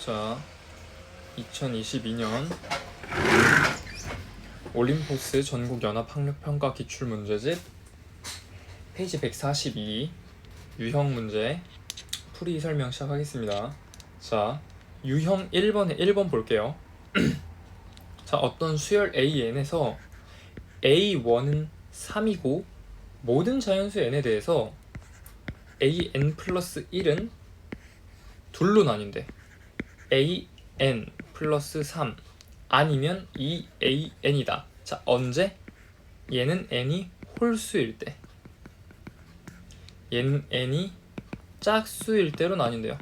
자, 2022년 올림포스 전국연합학력평가 기출문제집 페이지 142 유형 문제 풀이 설명 시작하겠습니다. 자, 유형 1번에 1번 볼게요. 자, 어떤 수열 AN에서 A1은 3이고 모든 자연수 N에 대해서 AN 플러스 1은 둘로 나뉜대. AN 플러스 3 아니면 2AN이다. 자, 언제? 얘는 N이 홀수일 때, 얘는 N이 짝수일 때로 나뉜대요.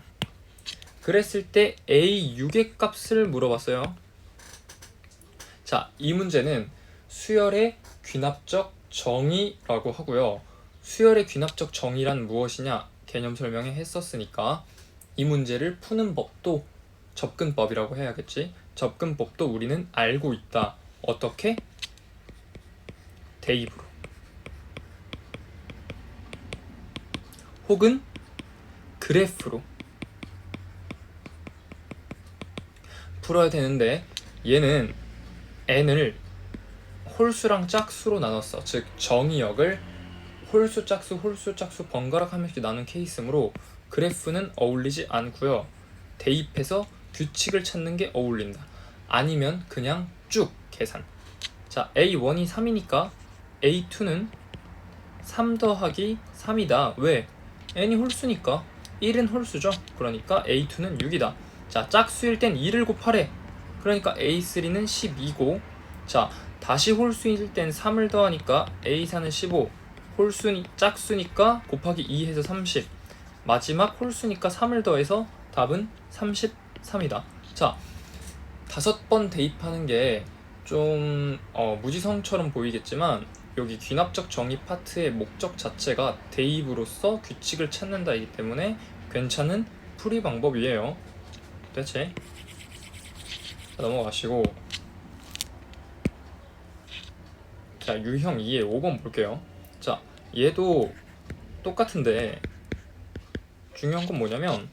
그랬을 때 A6의 값을 물어봤어요. 자, 이 문제는 수열의 귀납적 정의라고 하고요. 수열의 귀납적 정의란 무엇이냐 개념 설명에 했었으니까 이 문제를 푸는 법도 접근법이라고 해야겠지. 접근법도 우리는 알고 있다. 어떻게? 대입으로 혹은 그래프로 풀어야 되는데, 얘는 n을 홀수랑 짝수로 나눴어. 즉 정의역을 홀수 짝수 번갈아 가면씩 나눈 케이스므로 그래프는 어울리지 않고요. 대입해서 규칙을 찾는 게 어울린다. 아니면 그냥 쭉 계산. 자, A1이 3이니까 A2는 3 더하기 3이다. 왜? n이 홀수니까 1은 홀수죠. 그러니까 A2는 6이다. 자, 짝수일 땐 2를 곱하래. 그러니까 A3는 12고, 자, 다시 홀수일 땐 3을 더하니까 A4는 15. 짝수니까 곱하기 2 해서 30. 마지막 홀수니까 3을 더해서 답은 33이다. 자, 5번 대입하는 게 좀 무지성처럼 보이겠지만 여기 귀납적 정의 파트의 목적 자체가 대입으로서 규칙을 찾는다이기 때문에 괜찮은 풀이 방법이에요. 대체 넘어가시고, 자, 유형 2의 5번 볼게요. 자, 얘도 똑같은데 중요한 건 뭐냐면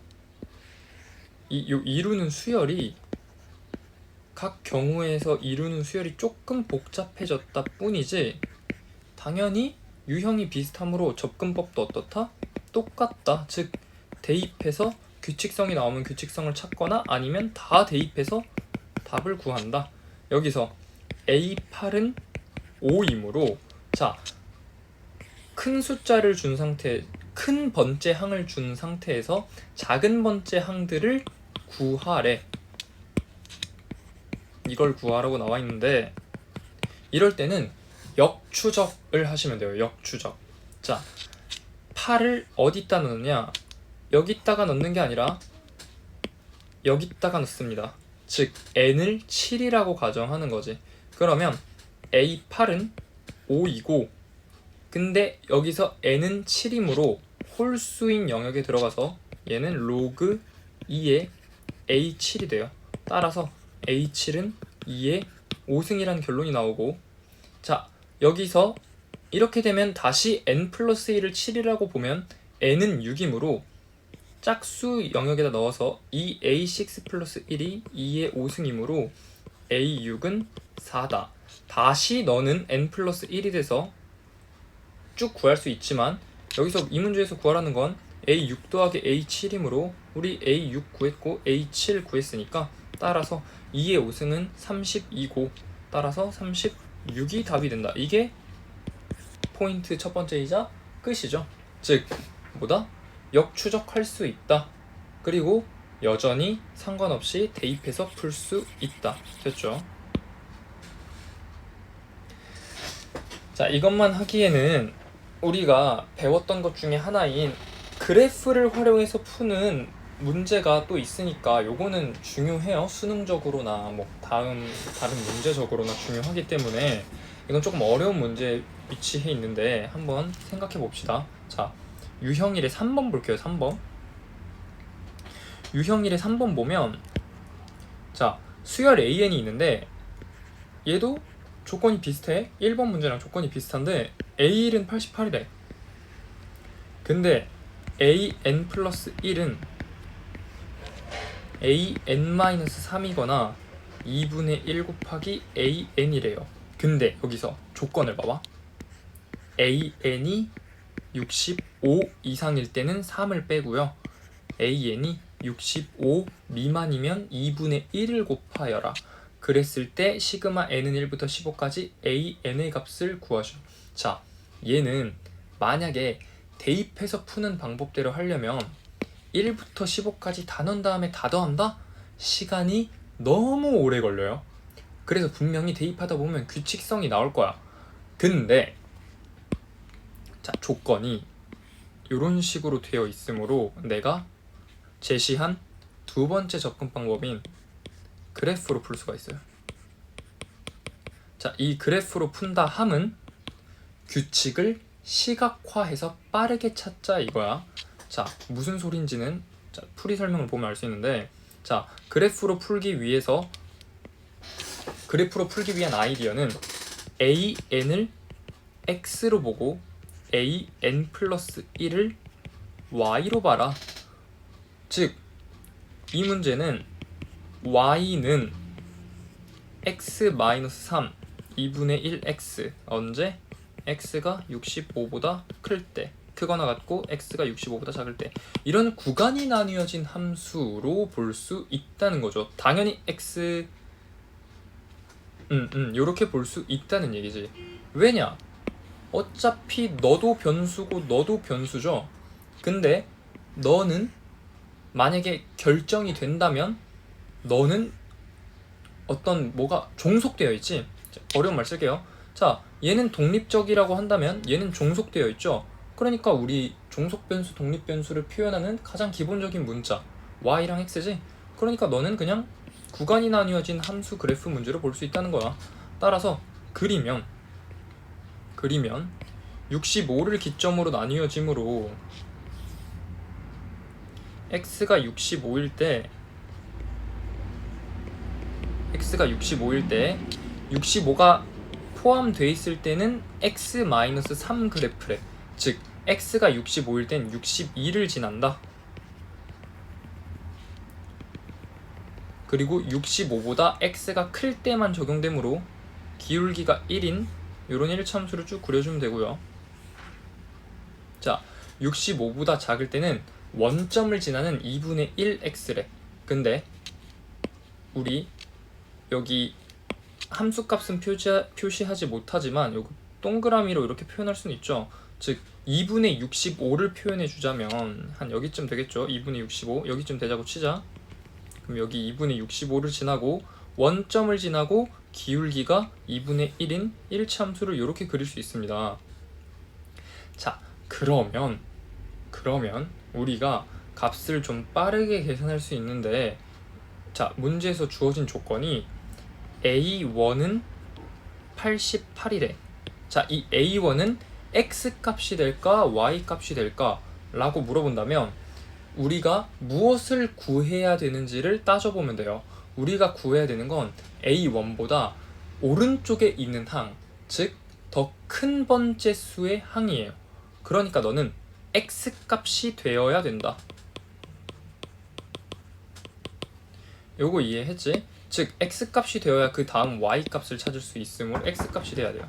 이루는 수열이 각 경우에서 이루는 수열이 조금 복잡해졌다 뿐이지 당연히 유형이 비슷하므로 접근법도 어떻다? 똑같다. 즉 대입해서 규칙성이 나오면 규칙성을 찾거나 아니면 다 대입해서 답을 구한다. 여기서 A8은 5이므로, 자, 큰 숫자를 준 상태, 큰 번째 항을 준 상태에서 작은 번째 항들을 구하래. 이걸 구하라고 나와 있는데 이럴 때는 역추적을 하시면 돼요. 역추적. 자, 8을 어디다 넣느냐? 여기다가 넣는 게 아니라 여기다가 넣습니다. 즉 n을 7이라고 가정하는 거지. 그러면 A8은 5이고 근데 여기서 n은 7이므로 홀수인 영역에 들어가서 얘는 로그 2의 A7이 돼요. 따라서 A7은 2의 5승이라는 결론이 나오고, 자, 여기서 이렇게 되면 다시 n 플러스 1을 7이라고 보면 n은 6이므로 짝수 영역에다 넣어서 2A6 플러스 1이 2의 5승이므로 A6은 4다. 다시 너는 n 플러스 1이 돼서 쭉 구할 수 있지만 여기서 이 문제에서 구하라는 건 A6 더하기 A7이므로 우리 A6 구했고 A7 구했으니까 따라서 2의 5승은 32고 따라서 36이 답이 된다. 이게 포인트 첫 번째이자 끝이죠. 즉 뭐다? 역추적할 수 있다. 그리고 여전히 상관없이 대입해서 풀 수 있다. 됐죠? 자, 이것만 하기에는 우리가 배웠던 것 중에 하나인 그래프를 활용해서 푸는 문제가 또 있으니까 요거는 중요해요. 수능적으로나 뭐 다른 문제적으로나 중요하기 때문에 이건 조금 어려운 문제에 위치해 있는데 한번 생각해 봅시다. 자, 유형 1의 3번 볼게요. 3번. 유형 1의 3번 보면, 자, 수열 AN이 있는데 얘도 조건이 비슷해. 1번 문제랑 조건이 비슷한데 A1은 88이래. 근데 AN 플러스 1은 an-3이거나 2분의 1 곱하기 an이래요. 근데 여기서 조건을 봐봐. an이 65 이상일 때는 3을 빼고요. an이 65 미만이면 2분의 1을 곱하여라. 그랬을 때 시그마 n은 1부터 15까지 an의 값을 구하죠. 자, 얘는 만약에 대입해서 푸는 방법대로 하려면 1부터 15까지 다 넣은 다음에 다 더한다? 시간이 너무 오래 걸려요. 그래서 분명히 대입하다 보면 규칙성이 나올 거야. 근데 자, 조건이 이런 식으로 되어 있으므로 내가 제시한 두 번째 접근 방법인 그래프로 풀 수가 있어요. 자, 이 그래프로 푼다 함은 규칙을 시각화해서 빠르게 찾자 이거야. 자, 무슨 소린지는 자, 풀이 설명을 보면 알 수 있는데, 자, 그래프로 풀기 위한 아이디어는 an을 x로 보고 an 플러스 1을 y로 봐라. 즉, 이 문제는 y는 x-3 2분의 1x 언제? x가 65보다 클 때, 크거나 같고 x가 65보다 작을 때, 이런 구간이 나뉘어진 함수로 볼 수 있다는 거죠. 당연히 x 요렇게 볼 수 있다는 얘기지. 왜냐? 어차피 너도 변수고 너도 변수죠. 근데 너는 만약에 결정이 된다면 너는 어떤 뭐가 종속되어 있지. 어려운 말 쓸게요. 자, 얘는 독립적이라고 한다면 얘는 종속되어 있죠. 그러니까 우리 종속 변수, 독립 변수를 표현하는 가장 기본적인 문자 y랑 x지. 그러니까 너는 그냥 구간이 나뉘어진 함수 그래프 문제로 볼 수 있다는 거야. 따라서 그리면 65를 기점으로 나뉘어지므로 x가 65일 때 65가 포함되어 있을 때는 x-3 그래프래. 즉 x가 65일 땐 62를 지난다. 그리고 65보다 x가 클 때만 적용되므로 기울기가 1인 요런 1참수를 쭉 그려주면 되고요. 자, 65보다 작을 때는 원점을 지나는 2분의 1x래. 근데 우리 여기 함수값은 표시하지 못하지만 여기 동그라미로 이렇게 표현할 수는 있죠. 즉 2분의 65를 표현해 주자면 한 여기쯤 되겠죠. 2분의 65 여기쯤 되자고 치자. 그럼 여기 2분의 65를 지나고 원점을 지나고 기울기가 2분의 1인 1참수를 이렇게 그릴 수 있습니다. 자, 그러면 우리가 값을 좀 빠르게 계산할 수 있는데, 자, 문제에서 주어진 조건이 A1은 88이래. 자, 이 A1은 X값이 될까 Y값이 될까 라고 물어본다면 우리가 무엇을 구해야 되는지를 따져보면 돼요. 우리가 구해야 되는 건 A1보다 오른쪽에 있는 항, 즉 더 큰 번째 수의 항이에요. 그러니까 너는 X값이 되어야 된다. 요거 이해했지? 즉 X값이 되어야 그 다음 Y값을 찾을 수 있으므로 X값이 돼야 돼요.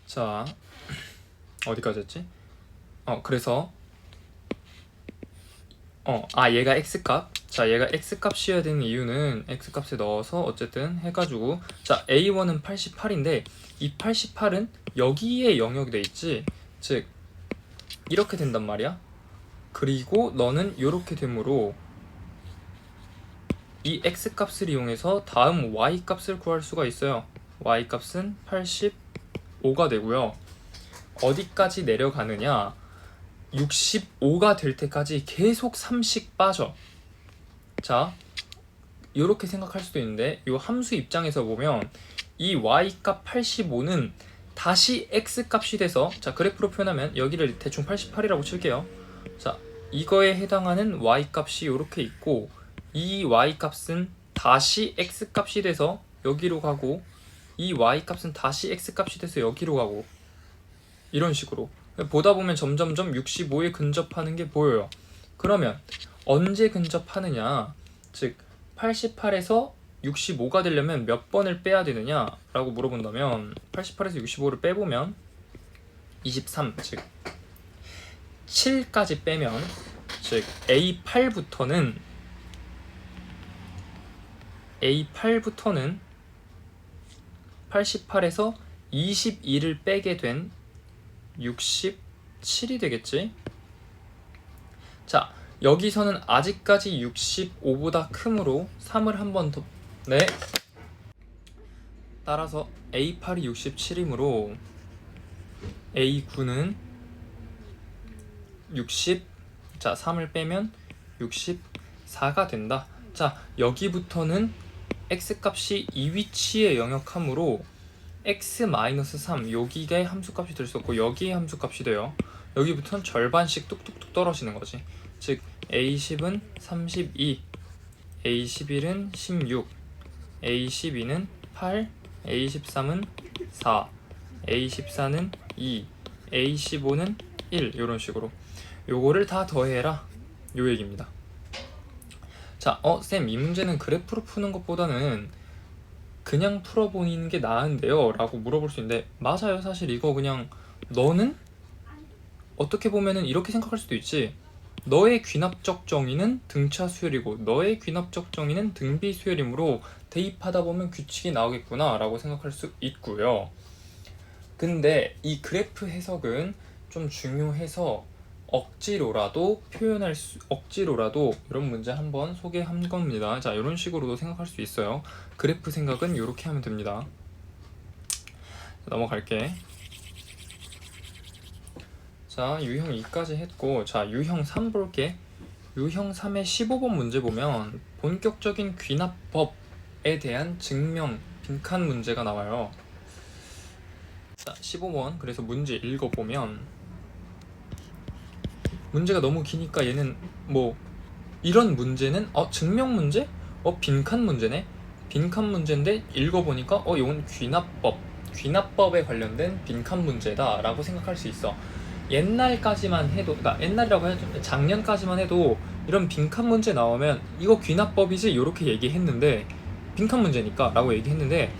자, 어디까지 했지? 그래서 얘가 X값. 자, 얘가 X값이어야 되는 이유는 X값에 넣어서 어쨌든 해가지고, 자, A1은 88인데 이 88은 여기에 영역이 돼 있지. 즉 이렇게 된단 말이야. 그리고 너는 이렇게 되므로 이 X값을 이용해서 다음 Y값을 구할 수가 있어요. Y값은 85가 되고요. 어디까지 내려가느냐? 65가 될 때까지 계속 3씩 빠져. 자, 이렇게 생각할 수도 있는데 이 함수 입장에서 보면 이 Y값 85는 다시 X값이 돼서, 자, 그래프로 표현하면 여기를 대충 88이라고 칠게요. 자, 이거에 해당하는 Y값이 이렇게 있고 이 Y값은 다시 X값이 돼서 여기로 가고 이 Y값은 다시 X값이 돼서 여기로 가고 이런 식으로 보다 보면 점점점 65에 근접하는 게 보여요. 그러면 언제 근접하느냐, 즉 88에서 65가 되려면 몇 번을 빼야 되느냐 라고 물어본다면 88에서 65를 빼보면 23, 즉 7까지 빼면, 즉 A8부터는 88에서 22를 빼게 된 67이 되겠지. 자, 여기서는 아직까지 65보다 크므로 3을 한 번 더, 네. 따라서 A8이 67이므로 A9는 60, 자 3을 빼면 64가 된다. 자, 여기부터는 x값이 이 위치에 영역하므로 x-3 여기에 함수값이 될 수 없고 여기에 함수값이 돼요. 여기부터는 절반씩 뚝뚝뚝 떨어지는 거지. 즉 A10은 32, A11은 16, A12는 8, A13은 4, A14는 2, A15는 1, 이런 식으로 요거를 다 더해라, 요 얘기입니다. 자, 쌤, 이 문제는 그래프로 푸는 것보다는 그냥 풀어보는 게 나은데요? 라고 물어볼 수 있는데, 맞아요. 사실 이거 그냥 너는 어떻게 보면은 이렇게 생각할 수도 있지. 너의 귀납적 정의는 등차 수열이고 너의 귀납적 정의는 등비 수열이므로 대입하다 보면 규칙이 나오겠구나 라고 생각할 수 있고요. 근데 이 그래프 해석은 좀 중요해서 억지로라도 이런 문제 한번 소개한 겁니다. 자, 이런 식으로도 생각할 수 있어요. 그래프 생각은 이렇게 하면 됩니다. 넘어갈게. 자, 유형 2까지 했고, 자, 유형 3 볼게. 유형 3의 15번 문제 보면 본격적인 귀납법에 대한 증명 빈칸 문제가 나와요. 자, 15번 그래서 문제 읽어보면, 문제가 너무 기니까 얘는 뭐 이런 문제는 증명 문제? 빈칸 문제네? 빈칸 문제인데 읽어보니까 이건 귀납법에 관련된 빈칸 문제다 라고 생각할 수 있어. 옛날까지만 해도, 그러니까 옛날이라고 해도 작년까지만 해도 이런 빈칸 문제 나오면 이거 귀납법이지 이렇게 얘기했는데, 빈칸 문제니까 라고 얘기했는데,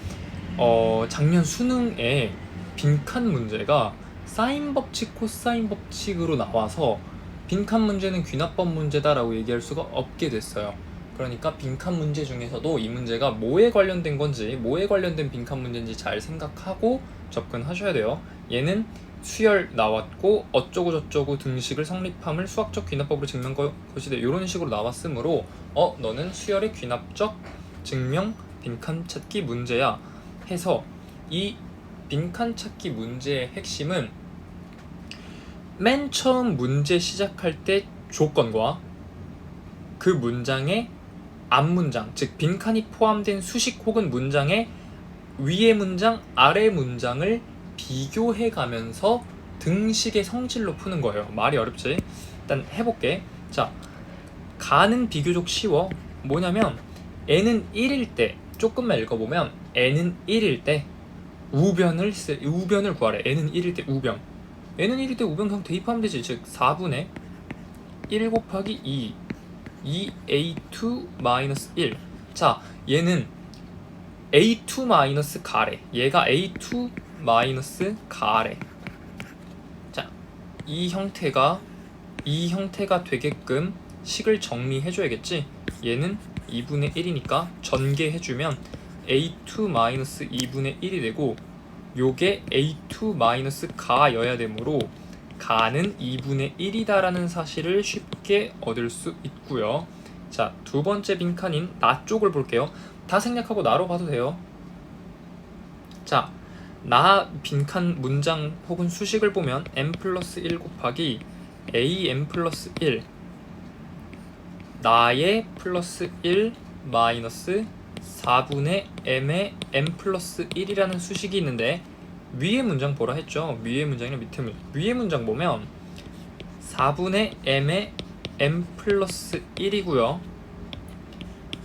작년 수능에 빈칸 문제가 사인 법칙, 코사인 법칙으로 나와서 빈칸 문제는 귀납법 문제다 라고 얘기할 수가 없게 됐어요. 그러니까 빈칸 문제 중에서도 이 문제가 뭐에 관련된 건지, 뭐에 관련된 빈칸 문제인지 잘 생각하고 접근하셔야 돼요. 얘는 수열 나왔고 어쩌고 저쩌고 등식을 성립함을 수학적 귀납법으로 증명한 것이다, 이런 식으로 나왔으므로 너는 수열의 귀납적 증명 빈칸 찾기 문제야 해서, 이 빈칸 찾기 문제의 핵심은 맨 처음 문제 시작할 때 조건과 그 문장의 앞문장, 즉 빈칸이 포함된 수식 혹은 문장의 위의 문장, 아래 문장을 비교해 가면서 등식의 성질로 푸는 거예요. 말이 어렵지? 일단 해볼게. 자, 가는 비교적 쉬워. 뭐냐면 n은 1일 때, 조금만 읽어보면 n은 1일 때 우변을 구하래. n은 1일 때 우변. n은 1일 때 우변 그냥 대입하면 되지. 즉 4분의 1 곱하기 2a2-1. 자, 얘는 a2- 가래. 얘가 a2- 가래. 자, 이 형태가 되게끔 식을 정리해줘야겠지. 얘는 2분의 1이니까 전개해주면 a2-2분의 1이 되고, 요게 a2- 가여야 되므로 가는 2분의 1이다 라는 사실을 쉽게 얻을 수 있고요. 자, 두 번째 빈칸인 나 쪽을 볼게요. 다 생략하고 나로 봐도 돼요. 자, 나 빈칸 문장 혹은 수식을 보면 m 플러스 1 곱하기 am 플러스 1, 나의 플러스 1 마이너스 4분의 m의 m 플러스 1이라는 수식이 있는데, 위의 문장 보라 했죠. 위의 문장이랑 밑에 문장. 위의 문장 보면 4분의 m의 m 플러스 1이고요.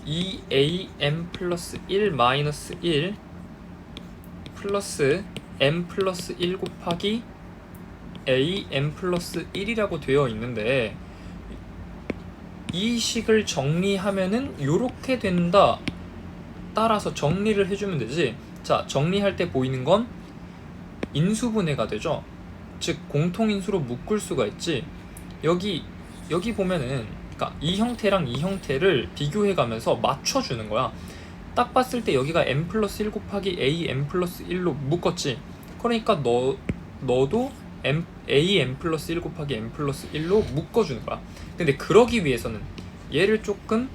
2am 플러스 1 마이너스 1 플러스 m 플러스 1 곱하기 am 플러스 1이라고 되어 있는데, 이 식을 정리하면은 요렇게 된다. 따라서 정리를 해주면 되지. 자, 정리할 때 보이는 건 인수분해가 되죠. 즉 공통인수로 묶을 수가 있지. 여기 보면은 그러니까 이 형태랑 이 형태를 비교해 가면서 맞춰주는 거야. 딱 봤을 때 여기가 m 플러스 1 곱하기 a m 플러스 1로 묶었지. 그러니까 너도 a m 플러스 1 곱하기 m 플러스 1로 묶어주는 거야. 근데 그러기 위해서는 얘를 조금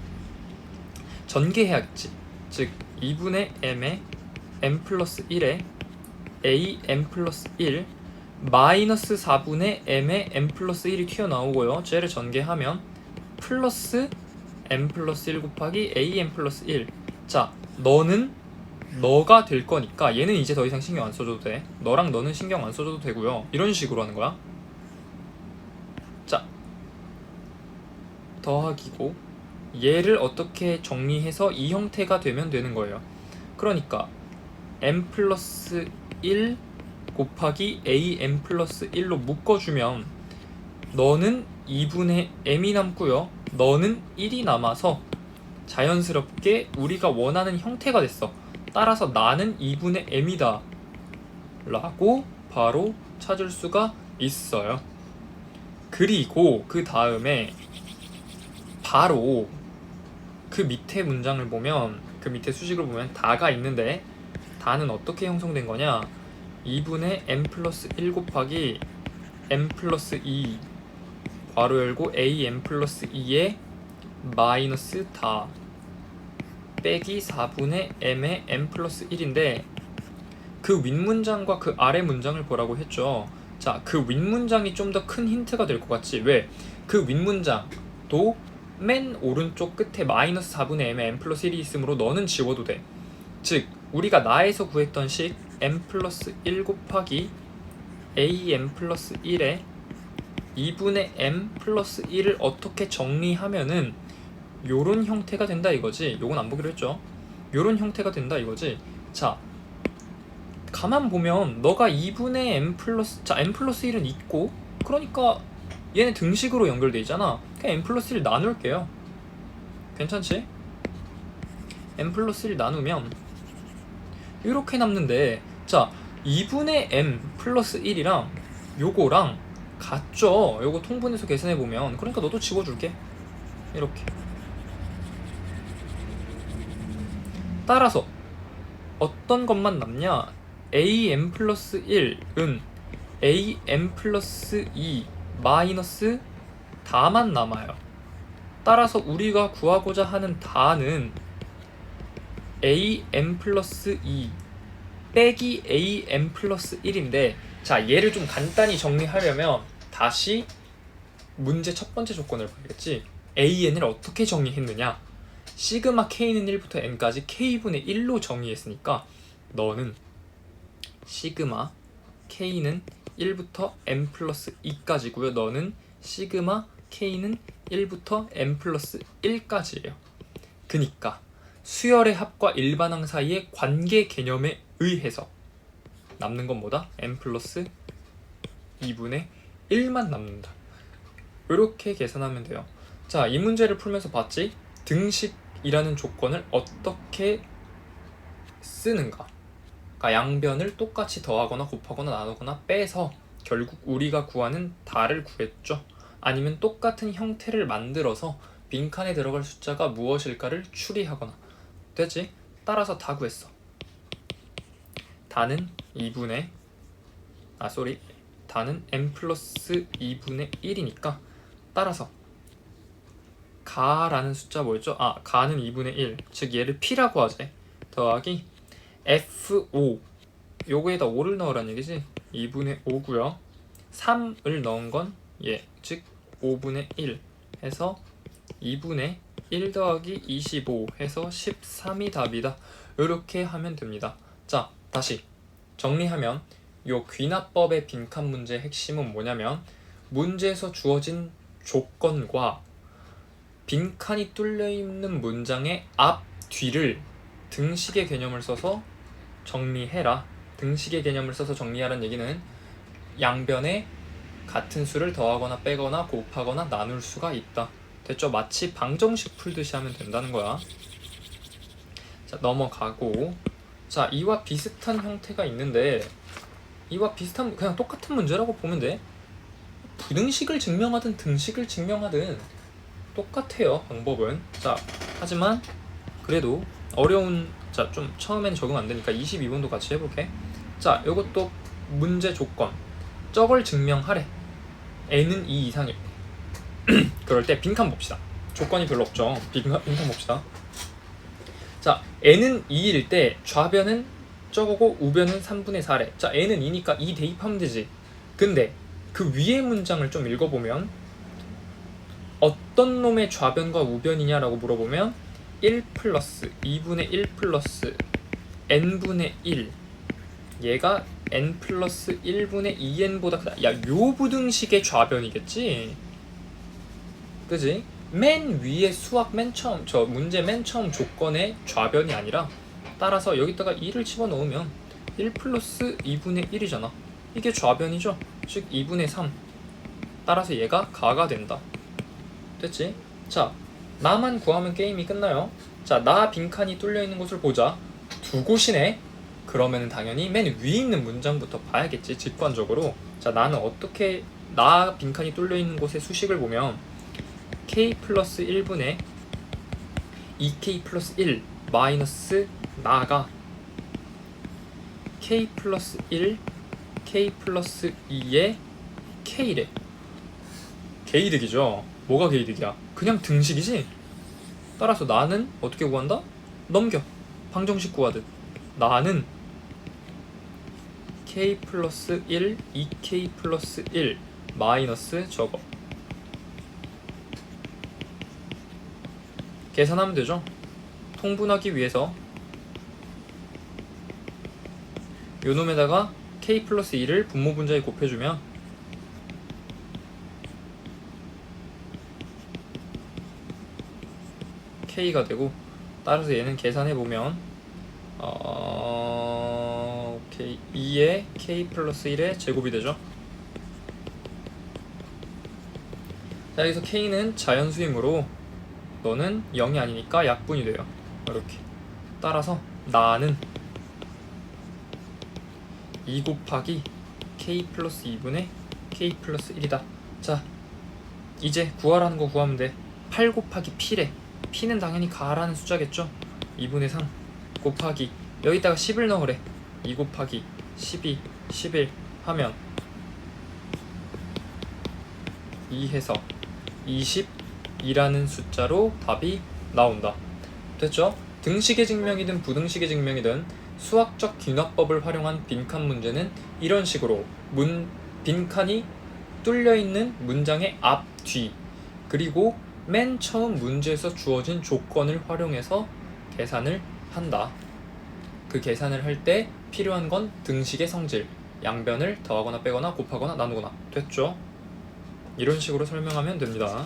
전개해야겠지. 즉 2분의 m에 m 플러스 1에 a m 플러스 1 마이너스 4분의 m에 m 플러스 1이 튀어나오고요. 쟤를 전개하면 플러스 m 플러스 1 곱하기 a m 플러스 1. 자, 너는 너가 될 거니까 얘는 이제 더 이상 신경 안 써줘도 돼. 너랑 너는 신경 안 써줘도 되고요. 이런 식으로 하는 거야. 자, 더하기고 얘를 어떻게 정리해서 이 형태가 되면 되는 거예요. 그러니까 m 플러스 1 곱하기 a m 플러스 1로 묶어주면 너는 2분의 m이 남고요. 너는 1이 남아서 자연스럽게 우리가 원하는 형태가 됐어. 따라서 나는 2분의 m이다 라고 바로 찾을 수가 있어요. 그리고 그 다음에 바로 그 밑에 문장을 보면, 그 밑에 수식을 보면 다가 있는데 다는 어떻게 형성된 거냐. 2분의 m 플러스 1 곱하기 m 플러스 2 괄호 열고 a m 플러스 2에 마이너스 다 빼기 4분의 m의 m 플러스 1인데 그 윗문장과 그 아래 문장을 보라고 했죠. 자, 그 윗문장이 좀 더 큰 힌트가 될 것 같지? 왜? 그 윗문장도 맨 오른쪽 끝에 마이너스 4분의 m의 m 플러스 1이 있으므로 너는 지워도 돼. 즉 우리가 나에서 구했던 식 m 플러스 1 곱하기 a m 플러스 1에 2분의 m 플러스 1을 어떻게 정리하면은 요런 형태가 된다 이거지. 요건 안 보기로 했죠. 요런 형태가 된다 이거지. 자, 가만 보면 너가 2분의 m 플러스, 자 m 플러스 1은 있고, 그러니까 얘는 등식으로 연결돼 있잖아. 그냥 m 플러스 1 나눌게요. 괜찮지? m 플러스 1 나누면 이렇게 남는데, 자 2분의 m 플러스 1이랑 요거랑 같죠? 요거 통분해서 계산해보면. 그러니까 너도 지워줄게. 이렇게. 따라서 어떤 것만 남냐? am 플러스 1은 am 플러스 2 마이너스 다만 남아요. 따라서 우리가 구하고자 하는 다는 am 플러스 2 빼기 am 플러스 1인데, 자 얘를 좀 간단히 정리하려면 다시 문제 첫 번째 조건을 봐야겠지. an을 어떻게 정리했느냐. 시그마 k는 1부터 n까지 k분의 1로 정리했으니까 너는 시그마 k는 1부터 n 플러스 2까지고요. 너는 시그마 k는 1부터 n 플러스 1까지예요. 그니까 수열의 합과 일반항 사이의 관계 개념에 의해서 남는 건 뭐다? n 플러스 2분의 1만 남는다. 이렇게 계산하면 돼요. 자, 이 문제를 풀면서 봤지? 등식이라는 조건을 어떻게 쓰는가. 그러니까 양변을 똑같이 더하거나 곱하거나 나누거나 빼서 결국 우리가 구하는 다를 구했죠. 아니면 똑같은 형태를 만들어서 빈칸에 들어갈 숫자가 무엇일까를 추리하거나. 됐지? 따라서 다 구했어. 다는 다는 n 플러스 2분의 1이니까 따라서 가라는 숫자 뭐였죠? 가는 2분의 1, 즉 얘를 p라고 하지. 더하기 f5, 요거에다 5를 넣으란 얘기지. 2분의 5고요. 3을 넣은 건 얘, 즉 5분의 1 해서 2분의 1 더하기 25 해서 13이 답이다. 이렇게 하면 됩니다. 자, 다시 정리하면 요 귀납법의 빈칸 문제의 핵심은 뭐냐면, 문제에서 주어진 조건과 빈칸이 뚫려있는 문장의 앞, 뒤를 등식의 개념을 써서 정리해라. 등식의 개념을 써서 정리하라는 얘기는 양변에 같은 수를 더하거나 빼거나 곱하거나 나눌 수가 있다. 됐죠? 마치 방정식 풀듯이 하면 된다는 거야. 자, 넘어가고, 자, 이와 비슷한 형태가 있는데, 이와 비슷한, 그냥 똑같은 문제라고 보면 돼. 부등식을 증명하든 등식을 증명하든 똑같아요, 방법은. 자, 하지만 그래도 어려운, 자, 좀 처음엔 적응 안 되니까 22번도 같이 해볼게. 자, 요것도 문제 조건. 저걸 증명하래. n은 2 이상일 때. 그럴 때 빈칸 봅시다. 조건이 별로 없죠. 빈칸 봅시다. 자, n은 2일 때 좌변은 저거고 우변은 3분의 4래. 자, n은 2니까 2 대입하면 되지. 근데 그 위에 문장을 좀 읽어보면 어떤 놈의 좌변과 우변이냐라고 물어보면 1 플러스 2분의 1 플러스 n분의 1, 얘가 n 플러스 1분의 2n보다 크다. 야, 요 부등식의 좌변이겠지? 그지? 맨 위에 수학 맨 처음, 저 문제 맨 처음 조건의 좌변이 아니라, 따라서 여기다가 2를 집어넣으면 1 플러스 2분의 1이잖아. 이게 좌변이죠? 즉 2분의 3. 따라서 얘가 가가 된다. 됐지? 자, 나만 구하면 게임이 끝나요. 자, 나 빈칸이 뚫려 있는 곳을 보자. 두 곳이네. 그러면 당연히 맨 위에 있는 문장부터 봐야겠지, 직관적으로. 자, 나는 어떻게, 나 빈칸이 뚫려 있는 곳의 수식을 보면 k 플러스 1분의 2k 플러스 1 마이너스 나가 k 플러스 1 k 플러스 2의 k래. 개이득이죠. 뭐가 개이득이야? 그냥 등식이지? 따라서 나는 어떻게 구한다? 넘겨. 방정식 구하듯. 나는 k 플러스 1 2k 플러스 1 마이너스 저거. 계산하면 되죠. 통분하기 위해서 요 놈에다가 k 플러스 2를 분모 분자에 곱해주면 k가 되고, 따라서 얘는 계산해보면 오케이, 2의 k 플러스 1의 제곱이 되죠. 자, 여기서 k는 자연수이므로 너는 0이 아니니까 약분이 돼요. 이렇게. 따라서 나는 2 곱하기 k 플러스 2분의 k 플러스 1이다. 자, 이제 구하라는 거 구하면 돼. 8 곱하기 p래. p는 당연히 가라는 숫자겠죠. 2분의 3 곱하기, 여기다가 10을 넣으래. 2 곱하기 12 11 하면 2 해서 22라는 숫자로 답이 나온다. 됐죠? 등식의 증명이든 부등식의 증명이든 수학적 귀납법을 활용한 빈칸 문제는 이런 식으로 빈칸이 뚫려있는 문장의 앞, 뒤, 그리고 맨 처음 문제에서 주어진 조건을 활용해서 계산을 한다. 그 계산을 할 때 필요한 건 등식의 성질, 양변을 더하거나 빼거나 곱하거나 나누거나. 됐죠? 이런 식으로 설명하면 됩니다.